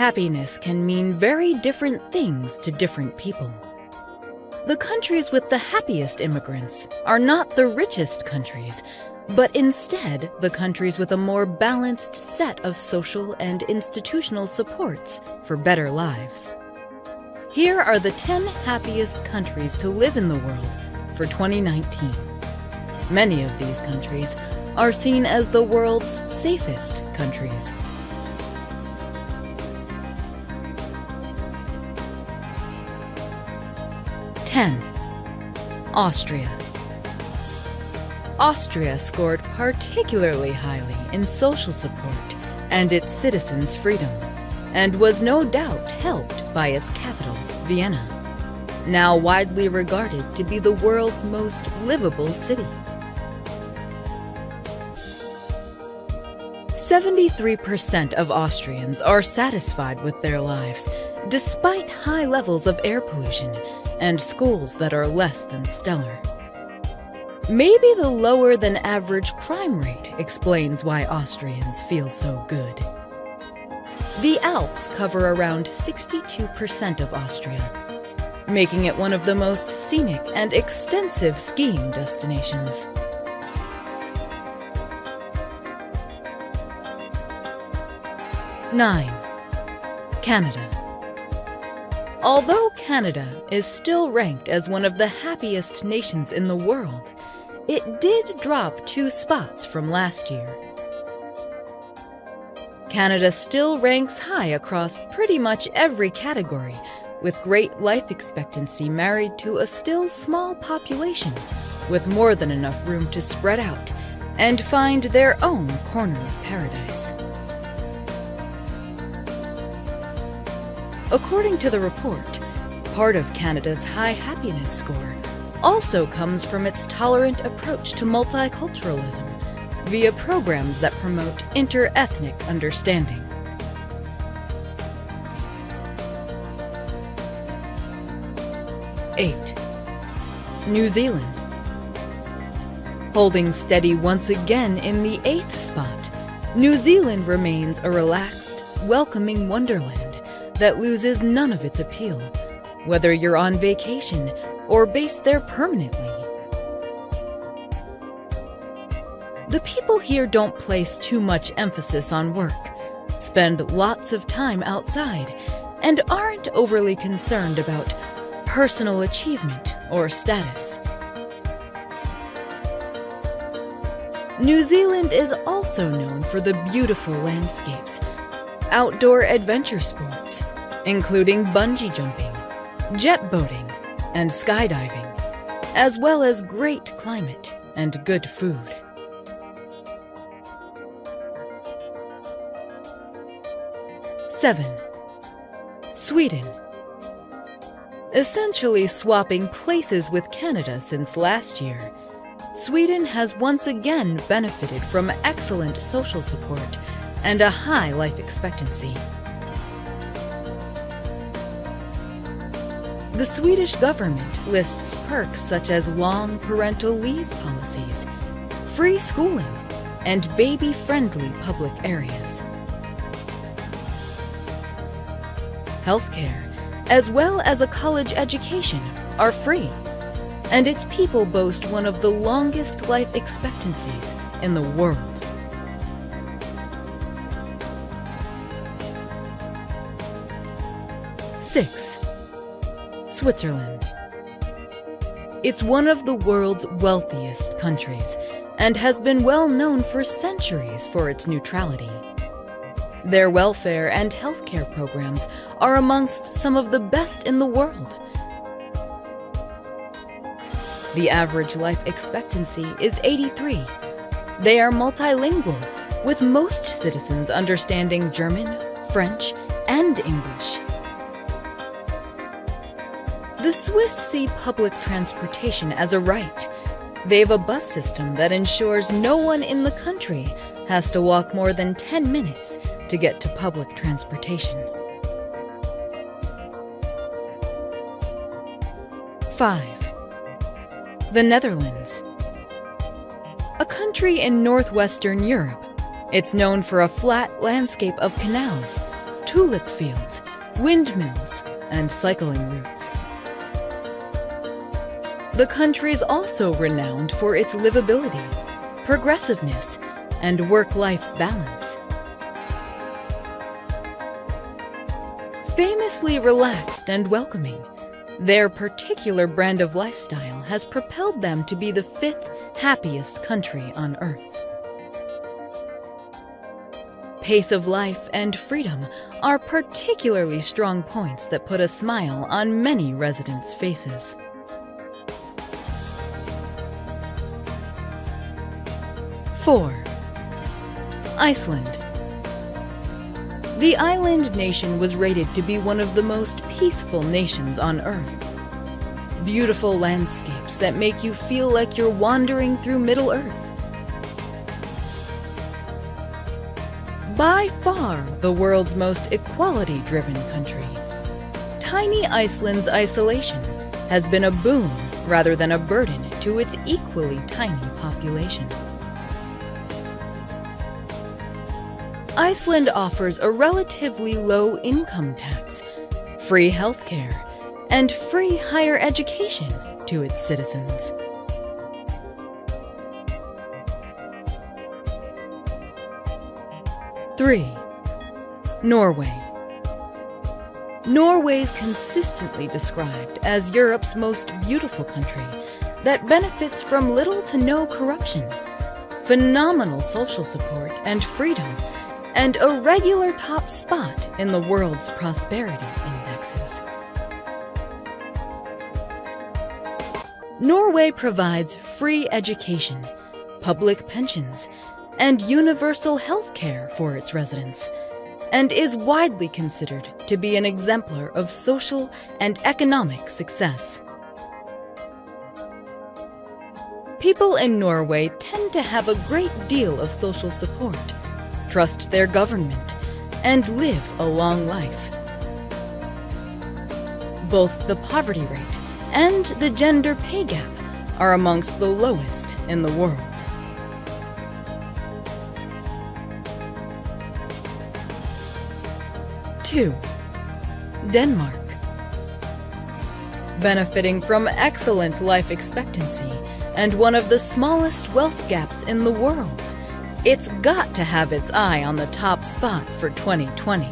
Happiness can mean very different things to different people. The countries with the happiest immigrants are not the richest countries, but instead the countries with a more balanced set of social and institutional supports for better lives. Here are the 10 happiest countries to live in the world for 2019. Many of these countries are seen as the world's safest countries. Austria. Austria scored particularly highly in social support and its citizens' freedom, and was no doubt helped by its capital, Vienna, now widely regarded to be the world's most livable city. 73% of Austrians are satisfied with their lives, despite high levels of air pollution and schools that are less than stellar. Maybe the lower than average crime rate explains why Austrians feel so good. The Alps cover around 62% of Austria, making it one of the most scenic and extensive skiing destinations. Canada. Although Canada is still ranked as one of the happiest nations in the world, it did drop 2 spots from last year. Canada still ranks high across pretty much every category, with great life expectancy married to a still small population, with more than enough room to spread out and find their own corner of paradise. According to the report, part of Canada's high happiness score also comes from its tolerant approach to multiculturalism via programs that promote inter-ethnic understanding. New Zealand. Holding steady once again in the 8th spot, New Zealand remains a relaxed, welcoming wonderland that loses none of its appeal, whether you're on vacation or based there permanently. The people here don't place too much emphasis on work, spend lots of time outside, and aren't overly concerned about personal achievement or status. New Zealand is also known for the beautiful landscapes, outdoor adventure sports, including bungee jumping, jet boating, and skydiving, as well as great climate and good food. Sweden. Essentially swapping places with Canada since last year, Sweden has once again benefited from excellent social support and a high life expectancy. The Swedish government lists perks such as long parental leave policies, free schooling, and baby-friendly public areas. Healthcare, as well as a college education, are free, and its people boast one of the longest life expectancies in the world. Switzerland. It's one of the world's wealthiest countries and has been well known for centuries for its neutrality. Their welfare and healthcare programs are amongst some of the best in the world. The average life expectancy is 83. They are multilingual, with most citizens understanding German, French, and English. The Swiss see public transportation as a right. They have a bus system that ensures no one in the country has to walk more than 10 minutes to get to public transportation. 5. The Netherlands. A country in northwestern Europe, it's known for a flat landscape of canals, tulip fields, windmills, and cycling routes. The country is also renowned for its livability, progressiveness, and work-life balance. Famously relaxed and welcoming, their particular brand of lifestyle has propelled them to be the 5th happiest country on Earth. Pace of life and freedom are particularly strong points that put a smile on many residents' faces. Four, Iceland. The island nation was rated to be one of the most peaceful nations on Earth. Beautiful landscapes that make you feel like you're wandering through Middle-earth. By far the world's most equality-driven country, tiny Iceland's isolation has been a boon rather than a burden to its equally tiny population. Iceland offers a relatively low income tax, free healthcare, and free higher education to its citizens. Three, Norway. Norway is consistently described as Europe's most beautiful country that benefits from little to no corruption, phenomenal social support and freedom, and a regular top spot in the world's prosperity indexes. Norway provides free education, public pensions, and universal health care for its residents, and is widely considered to be an exemplar of social and economic success. People in Norway tend to have a great deal of social support, trust their government, and live a long life. Both the poverty rate and the gender pay gap are amongst the lowest in the world. Two, Denmark. Benefiting from excellent life expectancy and one of the smallest wealth gaps in the world, it's got to have its eye on the top spot for 2020.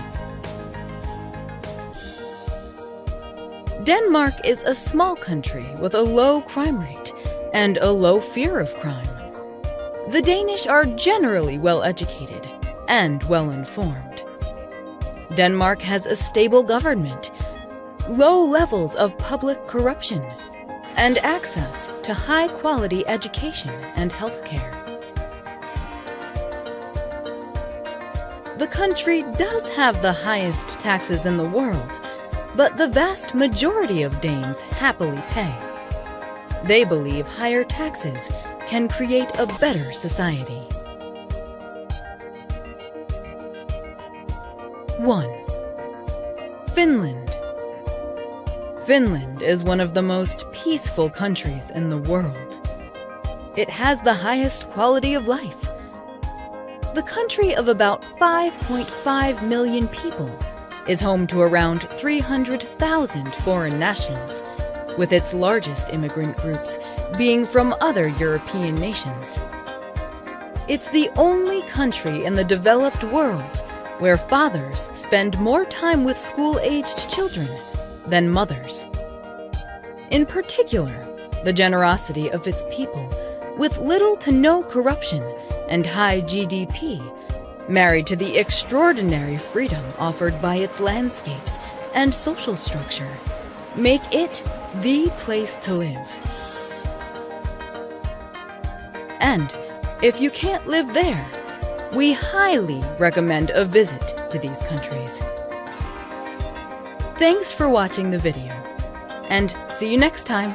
Denmark is a small country with a low crime rate and a low fear of crime. The Danish are generally well-educated and well-informed. Denmark has a stable government, low levels of public corruption, and access to high-quality education and health care. The country does have the highest taxes in the world, but the vast majority of Danes happily pay. They believe higher taxes can create a better society. 1. Finland. Finland is one of the most peaceful countries in the world. It has the highest quality of life. The country of about 5.5 million people is home to around 300,000 foreign nationals, with its largest immigrant groups being from other European nations. It's the only country in the developed world where fathers spend more time with school-aged children than mothers. In particular, the generosity of its people, with little to no corruption and high GDP, married to the extraordinary freedom offered by its landscapes and social structure, make it the place to live. And if you can't live there, we highly recommend a visit to these countries. Thanks for watching the video, and see you next time.